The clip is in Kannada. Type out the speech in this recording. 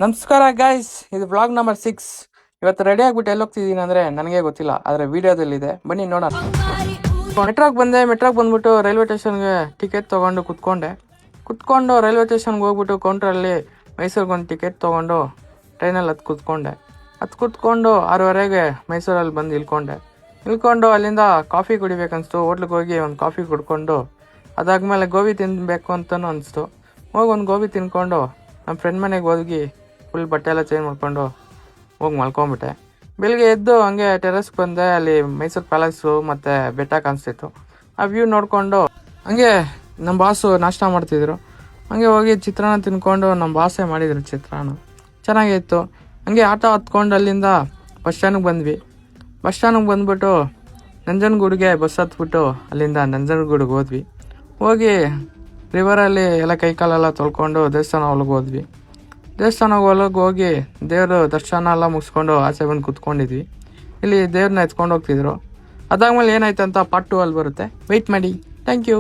ನಮಸ್ಕಾರ ಗೈಸ್, ಇದು ಬ್ಲಾಗ್ ನಂಬರ್ 6. ಇವತ್ತು ರೆಡಿ ಆಗ್ಬಿಟ್ಟು ಎಲ್ಲಿ ಹೋಗ್ತಿದ್ದೀನಿ ಅಂದರೆ ನನಗೆ ಗೊತ್ತಿಲ್ಲ, ಆದರೆ ವಿಡಿಯೋದಲ್ಲಿದೆ, ಬನ್ನಿ ನೋಡೋಣ. ಮೆಟ್ರಾಗ್ ಬಂದ್ಬಿಟ್ಟು ರೈಲ್ವೆ ಸ್ಟೇಷನ್ಗೆ ಟಿಕೆಟ್ ತೊಗೊಂಡು ಕುತ್ಕೊಂಡು ರೈಲ್ವೆ ಸ್ಟೇಷನ್ಗೆ ಹೋಗ್ಬಿಟ್ಟು ಕೌಂಟ್ರಲ್ಲಿ ಮೈಸೂರಿಗೆ ಒಂದು ಟಿಕೆಟ್ ತೊಗೊಂಡು ಟ್ರೈನಲ್ಲಿ ಕುತ್ಕೊಂಡು 6:30ಗೆ ಮೈಸೂರಲ್ಲಿ ಬಂದು ಇಳ್ಕೊಂಡು ಅಲ್ಲಿಂದ ಕಾಫಿ ಕುಡಿಬೇಕನ್ನಿಸ್ತು. ಹೋಟ್ಲಿಗೆ ಹೋಗಿ ಒಂದು ಕಾಫಿ ಕುಡ್ಕೊಂಡು ಅದಾದಮೇಲೆ ಗೋಬಿ ತಿನ್ನಬೇಕು ಅಂತಲೂ ಅನಿಸ್ತು. ಹೋಗಿ ಒಂದು ಗೋಬಿ ತಿನ್ಕೊಂಡು ನಮ್ಮ ಫ್ರೆಂಡ್ ಮನೆಗೆ ಹೋಗಿ ಫುಲ್ ಬಟ್ಟೆ ಎಲ್ಲ ಚೇಂಜ್ ಮಾಡ್ಕೊಂಡು ಹೋಗಿ ಮಲ್ಕೊಂಬಿಟ್ಟೆ. ಬೆಳಿಗ್ಗೆ ಎದ್ದು ಹಂಗೆ ಟೆರೆಸ್ಗೆ ಬಂದೆ. ಅಲ್ಲಿ ಮೈಸೂರು ಪ್ಯಾಲೇಸು ಮತ್ತು ಬೆಟ್ಟ ಕಾಣಿಸ್ತಿತ್ತು. ಆ ವ್ಯೂ ನೋಡಿಕೊಂಡು ಹಂಗೆ ನಮ್ಮ ಬಾಸು ನಾಷ್ಟ ಮಾಡ್ತಿದ್ರು. ಹಂಗೆ ಹೋಗಿ ಚಿತ್ರಾನ್ನ ತಿನ್ಕೊಂಡು ನಮ್ಮ ಬಾಸೇ ಮಾಡಿದರು ಚಿತ್ರಾನ್ನ, ಚೆನ್ನಾಗಿತ್ತು. ಹಂಗೆ ಆಟೋ ಹತ್ಕೊಂಡು ಅಲ್ಲಿಂದ ಬಸ್ ಸ್ಟ್ಯಾಂಡಿಗೆ ಬಂದ್ಬಿಟ್ಟು ನಂಜನಗೂಡಿಗೆ ಬಸ್ ಹತ್ಬಿಟ್ಟು ಅಲ್ಲಿಂದ ನಂಜನಗೂಡಿಗೆ ಹೋಗಿ ರಿವರಲ್ಲಿ ಎಲ್ಲ ಕೈಕಾಲೆಲ್ಲ ತೊಳ್ಕೊಂಡು ದೇವಸ್ಥಾನ ಒಳಗೆ ಹೋಗಿ ದೇವ್ರ ದರ್ಶನ ಎಲ್ಲ ಮುಗಿಸ್ಕೊಂಡು ಆಚೆ ಬಂದು ಕುತ್ಕೊಂಡಿದ್ವಿ. ಇಲ್ಲಿ ದೇವ್ರನ್ನ ಎತ್ಕೊಂಡು ಹೋಗ್ತಿದ್ರು. ಅದಾದ್ಮೇಲೆ ಏನಾಯ್ತು ಅಂತ ಪಾರ್ಟ್ 2 ಅಲ್ಲಿ ಬರುತ್ತೆ, ವೆಯ್ಟ್ ಮಾಡಿ. Thank you.